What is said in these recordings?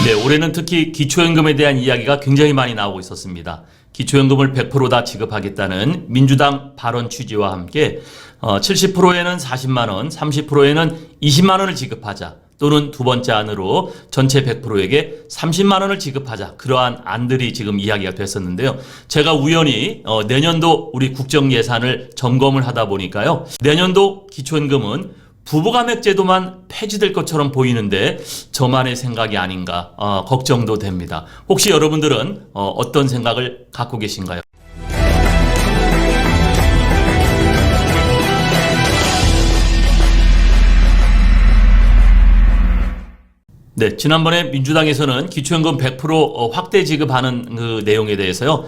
네, 올해는 특히 기초연금에 대한 이야기가 굉장히 많이 나오고 있었습니다. 기초연금을 100% 다 지급하겠다는 민주당 발언 취지와 함께 70%에는 40만 원, 30%에는 20만 원을 지급하자. 또는 두 번째 안으로 전체 100%에게 30만 원을 지급하자. 그러한 안들이 지금 이야기가 됐었는데요. 제가 우연히 내년도 우리 국정예산을 점검을 하다 보니까요. 내년도 기초연금은 부부감액제도만 폐지될 것처럼 보이는데 저만의 생각이 아닌가 걱정도 됩니다. 혹시 여러분들은 어떤 생각을 갖고 계신가요? 네, 지난번에 민주당에서는 기초연금 100% 확대 지급하는 그 내용에 대해서요,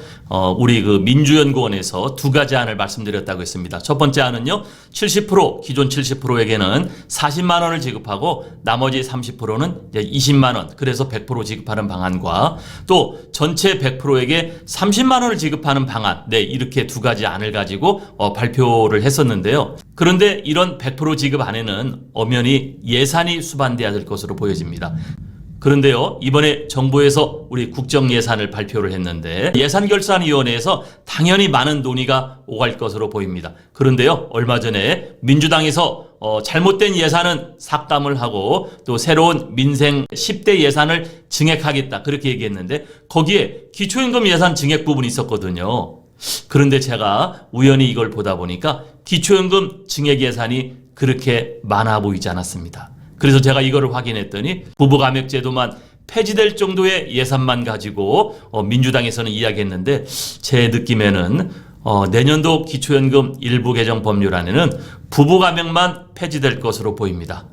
우리 그 민주연구원에서 두 가지 안을 말씀드렸다고 했습니다. 첫 번째 안은요, 70%, 기존 70%에게는 40만 원을 지급하고 나머지 30%는 20만 원, 그래서 100% 지급하는 방안과 또 전체 100%에게 30만 원을 지급하는 방안, 네, 이렇게 두 가지 안을 가지고 발표를 했었는데요. 그런데 이런 100% 지급 안에는 엄연히 예산이 수반돼야 될 것으로 보여집니다. 그런데요, 이번에 정부에서 우리 국정예산을 발표를 했는데 예산결산위원회에서 당연히 많은 논의가 오갈 것으로 보입니다. 그런데요, 얼마 전에 민주당에서 잘못된 예산은 삭감을 하고 또 새로운 민생 10대 예산을 증액하겠다 그렇게 얘기했는데 거기에 기초연금 예산 증액 부분이 있었거든요. 그런데 제가 우연히 이걸 보다 보니까 기초연금 증액 예산이 그렇게 많아 보이지 않았습니다. 그래서 제가 이거를 확인했더니 부부감액제도만 폐지될 정도의 예산만 가지고 민주당에서는 이야기했는데 제 느낌에는 내년도 기초연금 일부 개정 법률안에는 부부감액만 폐지될 것으로 보입니다.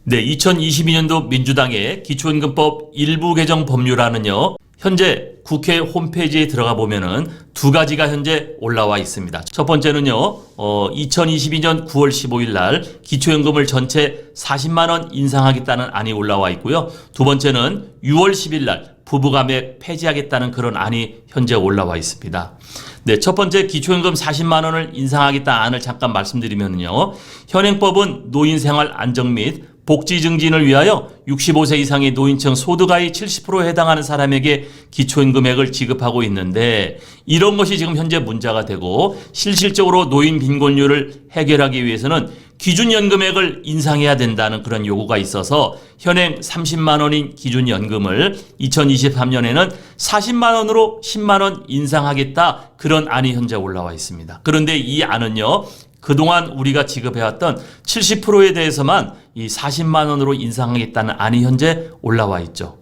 네, 2022년도 민주당의 기초연금법 일부 개정 법률안은요, 현재 국회 홈페이지에 들어가 보면은 두 가지가 현재 올라와 있습니다. 첫 번째는요, 2022년 9월 15일 날 기초연금을 전체 40만 원 인상하겠다는 안이 올라와 있고요. 두 번째는 6월 10일 날 부부감액 폐지하겠다는 그런 안이 현재 올라와 있습니다. 네, 첫 번째 기초연금 40만 원을 인상하겠다는 안을 잠깐 말씀드리면요. 현행법은 노인생활 안정 및 복지 증진을 위하여 65세 이상의 노인층 소득하위 70%에 해당하는 사람에게 기초연금액을 지급하고 있는데 이런 것이 지금 현재 문제가 되고 실질적으로 노인 빈곤율을 해결하기 위해서는 기준연금액을 인상해야 된다는 그런 요구가 있어서 현행 30만 원인 기준연금을 2023년에는 40만 원으로 10만 원 인상하겠다 그런 안이 현재 올라와 있습니다. 그런데 이 안은요, 그동안 우리가 지급해왔던 70%에 대해서만 이 40만 원으로 인상하겠다는 안이 현재 올라와 있죠.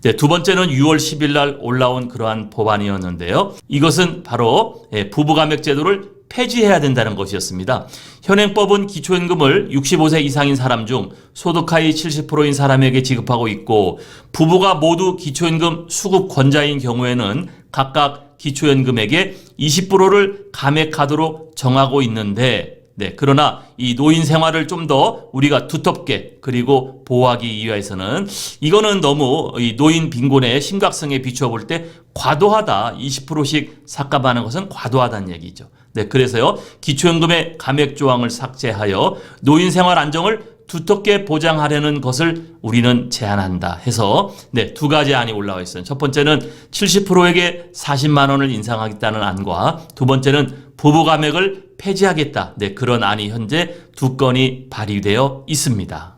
네, 두 번째는 6월 10일 날 올라온 그러한 법안이었는데요. 이것은 바로 부부감액 제도를 폐지해야 된다는 것이었습니다. 현행법은 기초연금을 65세 이상인 사람 중 소득하위 70%인 사람에게 지급하고 있고 부부가 모두 기초연금 수급 권자인 경우에는 각각 기초연금액의 20%를 감액하도록 정하고 있는데 네, 그러나 이 노인 생활을 좀 더 우리가 두텁게 그리고 보호하기 위해서는 이거는 너무 이 노인 빈곤의 심각성에 비추어 볼 때 과도하다. 20%씩 삭감하는 것은 과도하다는 얘기죠. 네, 그래서요, 기초연금의 감액 조항을 삭제하여 노인 생활 안정을 두텁게 보장하려는 것을 우리는 제안한다 해서 네, 두 가지 안이 올라와 있어요. 첫 번째는 70%에게 40만 원을 인상하겠다는 안과 두 번째는 부부감액을 폐지하겠다. 네, 그런 안이 현재 두 건이 발의되어 있습니다.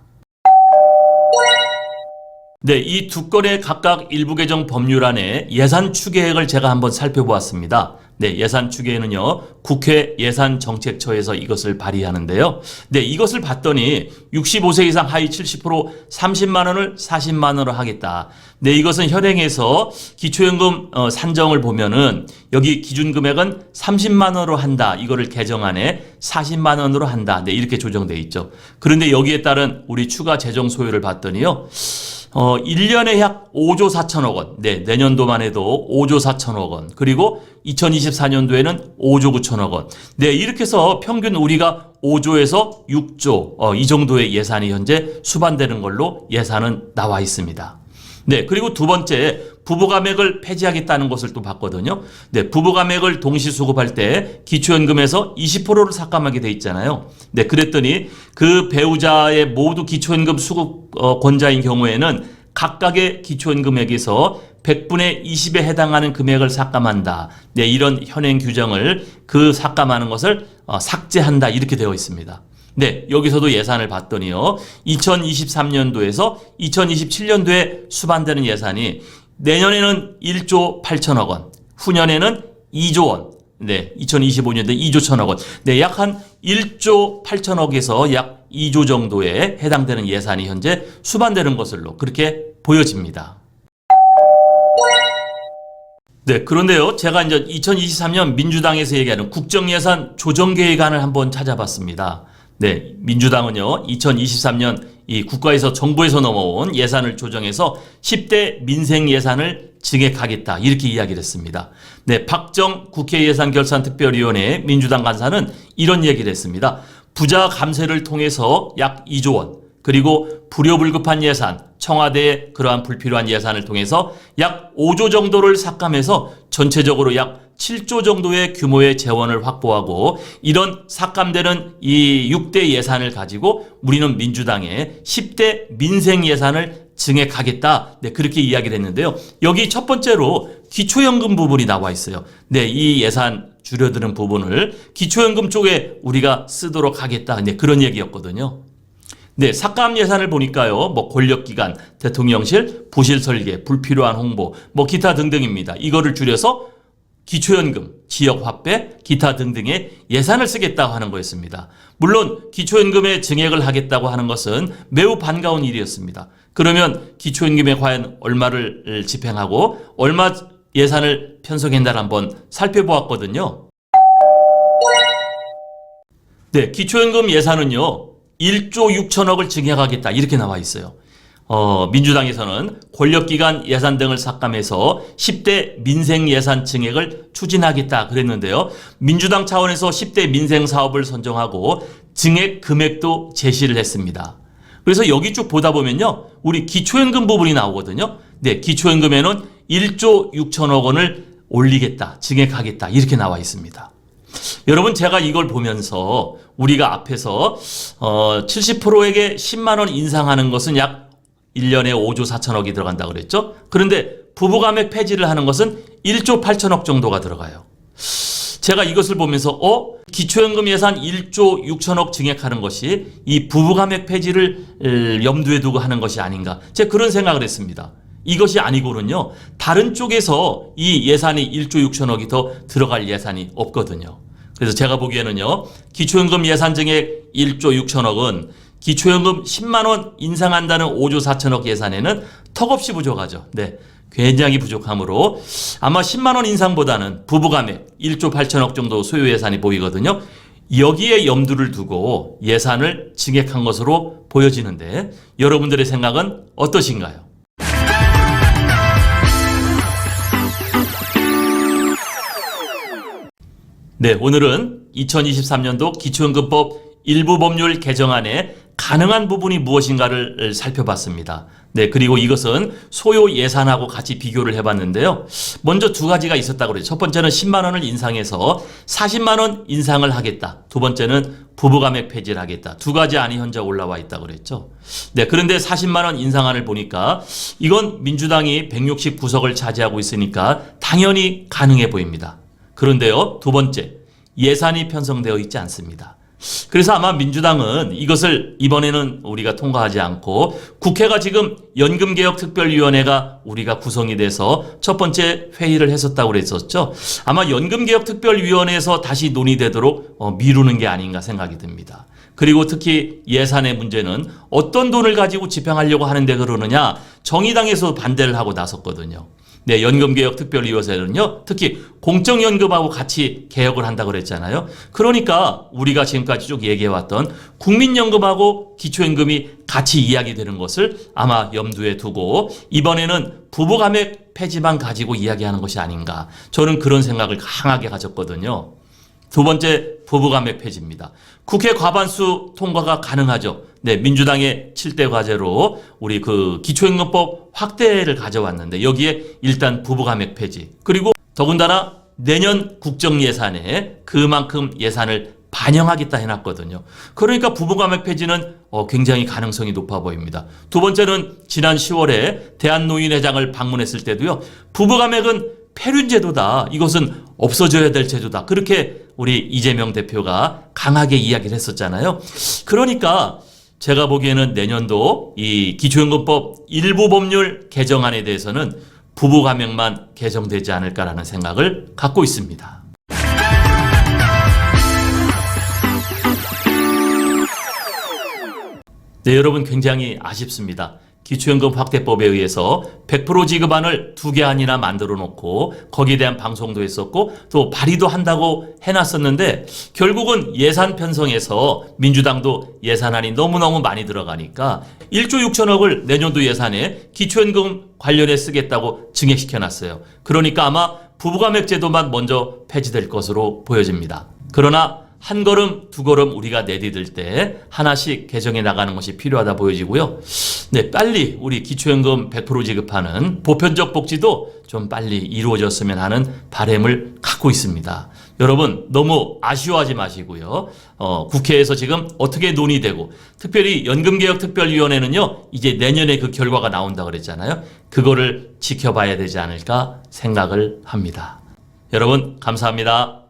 네, 이 두 건의 각각 일부 개정 법률안의 예산 추계액을 제가 한번 살펴보았습니다. 네, 예산 추계에는요, 국회 예산정책처에서 이것을 발의하는데요. 네, 이것을 봤더니 65세 이상 하위 70% 30만 원을 40만 원으로 하겠다. 네, 이것은 현행에서 기초연금 산정을 보면은 여기 기준금액은 30만 원으로 한다. 이거를 개정안에 40만 원으로 한다. 네, 이렇게 조정되어 있죠. 그런데 여기에 따른 우리 추가 재정 소요를 봤더니요. 1년에 약 5조 4천억 원. 네, 내년도만 해도 5조 4천억 원. 그리고 2024년도에는 5조 9천억 원. 네, 이렇게 해서 평균 우리가 5조에서 6조, 이 정도의 예산이 현재 수반되는 걸로 예산은 나와 있습니다. 네, 그리고 두 번째, 부부가맥을 폐지하겠다는 것을 또 봤거든요. 네, 부부가맥을 동시수급할 때 기초연금에서 20%를 삭감하게 돼 있잖아요. 네, 그랬더니 그 배우자의 모두 기초연금 수급 권자인 경우에는 각각의 기초연금액에서 100분의 20에 해당하는 금액을 삭감한다. 네, 이런 현행 규정을 그 삭감하는 것을 삭제한다. 이렇게 되어 있습니다. 네, 여기서도 예산을 봤더니요. 2023년도에서 2027년도에 수반되는 예산이 내년에는 1조 8천억 원, 후년에는 2조 원, 네, 2025년도에 2조 1천억 원, 네, 약 한 1조 8천억에서 약 2조 정도에 해당되는 예산이 현재 수반되는 것으로 그렇게 보여집니다. 네, 그런데요, 제가 이제 2023년 민주당에서 얘기하는 국정예산 조정계획안을 한번 찾아봤습니다. 네, 민주당은요, 2023년 이 국가에서 정부에서 넘어온 예산을 조정해서 10대 민생 예산을 증액하겠다. 이렇게 이야기를 했습니다. 네, 박정 국회예산결산특별위원회 민주당 간사는 이런 얘기를 했습니다. 부자 감세를 통해서 약 2조 원, 그리고 불효불급한 예산, 청와대의 그러한 불필요한 예산을 통해서 약 5조 정도를 삭감해서 전체적으로 약 7조 정도의 규모의 재원을 확보하고 이런 삭감되는 이 6대 예산을 가지고 우리는 민주당의 10대 민생 예산을 증액하겠다. 네, 그렇게 이야기를 했는데요. 여기 첫 번째로 기초연금 부분이 나와 있어요. 네, 이 예산 줄여드는 부분을 기초연금 쪽에 우리가 쓰도록 하겠다. 네, 그런 얘기였거든요. 네, 삭감 예산을 보니까요, 뭐 권력기관, 대통령실, 부실 설계, 불필요한 홍보, 뭐 기타 등등입니다. 이거를 줄여서 기초연금, 지역 확대, 기타 등등의 예산을 쓰겠다고 하는 거였습니다. 물론 기초연금의 증액을 하겠다고 하는 것은 매우 반가운 일이었습니다. 그러면 기초연금에 과연 얼마를 집행하고 얼마 예산을 편성했나를 한번 살펴보았거든요. 네, 기초연금 예산은요, 1조 6천억을 증액하겠다 이렇게 나와 있어요. 민주당에서는 권력기관 예산 등을 삭감해서 10대 민생 예산 증액을 추진하겠다 그랬는데요. 민주당 차원에서 10대 민생 사업을 선정하고 증액 금액도 제시를 했습니다. 그래서 여기 쭉 보다 보면요, 우리 기초연금 부분이 나오거든요. 네, 기초연금에는 1조 6천억 원을 올리겠다, 증액하겠다 이렇게 나와 있습니다. 여러분, 제가 이걸 보면서 우리가 앞에서 70%에게 10만 원 인상하는 것은 약 1년에 5조 4천억이 들어간다고 그랬죠. 그런데 부부가맥 폐지를 하는 것은 1조 8천억 정도가 들어가요. 제가 이것을 보면서 기초연금 예산 1조 6천억 증액하는 것이 이 부부가맥 폐지를 염두에 두고 하는 것이 아닌가, 제가 그런 생각을 했습니다. 이것이 아니고는요, 다른 쪽에서 이 예산이 1조 6천억이 더 들어갈 예산이 없거든요. 그래서 제가 보기에는요, 기초연금 예산 증액 1조 6천억은 기초연금 10만 원 인상한다는 5조 4천억 예산에는 턱없이 부족하죠. 네, 굉장히 부족하므로 아마 10만 원 인상보다는 부부가맥 1조 8천억 정도 소요 예산이 보이거든요. 여기에 염두를 두고 예산을 증액한 것으로 보여지는데 여러분들의 생각은 어떠신가요? 네, 오늘은 2023년도 기초연금법 일부 법률 개정안에 가능한 부분이 무엇인가를 살펴봤습니다. 네, 그리고 이것은 소요 예산하고 같이 비교를 해봤는데요. 먼저 두 가지가 있었다고 그래요. 첫 번째는 10만 원을 인상해서 40만 원 인상을 하겠다. 두 번째는 부부가맥 폐지를 하겠다. 두 가지 안이 현재 올라와 있다고 그랬죠. 네, 그런데 40만 원 인상안을 보니까 이건 민주당이 169석을 차지하고 있으니까 당연히 가능해 보입니다. 그런데요, 두 번째, 예산이 편성되어 있지 않습니다. 그래서 아마 민주당은 이것을 이번에는 우리가 통과하지 않고 국회가 지금 연금개혁특별위원회가 우리가 구성이 돼서 첫 번째 회의를 했었다고 그랬었죠. 아마 연금개혁특별위원회에서 다시 논의되도록 미루는 게 아닌가 생각이 듭니다. 그리고 특히 예산의 문제는 어떤 돈을 가지고 집행하려고 하는데 그러느냐, 정의당에서 반대를 하고 나섰거든요. 네, 연금개혁특별위원회는요, 특히 공적연금하고 같이 개혁을 한다고 그랬잖아요. 그러니까 우리가 지금까지 쭉 얘기해왔던 국민연금하고 기초연금이 같이 이야기되는 것을 아마 염두에 두고 이번에는 부부가맥 폐지만 가지고 이야기하는 것이 아닌가, 저는 그런 생각을 강하게 가졌거든요. 두 번째, 부부감액 폐지입니다. 국회 과반수 통과가 가능하죠. 네, 민주당의 7대 과제로 우리 기초임금법 확대를 가져왔는데 여기에 일단 부부감액 폐지. 그리고 더군다나 내년 국정예산에 그만큼 예산을 반영하겠다 해놨거든요. 그러니까 부부감액 폐지는 굉장히 가능성이 높아 보입니다. 두 번째는 지난 10월에 대한노인회장을 방문했을 때도요. 부부감액은 폐륜제도다. 이것은 없어져야 될 제도다. 그렇게 우리 이재명 대표가 강하게 이야기를 했었잖아요. 그러니까 제가 보기에는 내년도 이 기초임금법 일부 법률 개정안에 대해서는 부부감액만 개정되지 않을까라는 생각을 갖고 있습니다. 네, 여러분 굉장히 아쉽습니다. 기초연금 확대법에 의해서 100% 지급안을 2개 안이나 만들어 놓고 거기에 대한 방송도 했었고 또 발의도 한다고 해놨었는데 결국은 예산 편성에서 민주당도 예산안이 너무너무 많이 들어가니까 1조 6천억을 내년도 예산에 기초연금 관련해 쓰겠다고 증액시켜놨어요. 그러니까 아마 부부감액 제도만 먼저 폐지될 것으로 보여집니다. 그러나 한 걸음, 두 걸음 우리가 내디딜 때 하나씩 개정해 나가는 것이 필요하다 보여지고요. 네, 빨리 우리 기초연금 100% 지급하는 보편적 복지도 좀 빨리 이루어졌으면 하는 바람을 갖고 있습니다. 여러분 너무 아쉬워하지 마시고요. 국회에서 지금 어떻게 논의되고 특별히 연금개혁특별위원회는요. 이제 내년에 그 결과가 나온다고 그랬잖아요. 그거를 지켜봐야 되지 않을까 생각을 합니다. 여러분 감사합니다.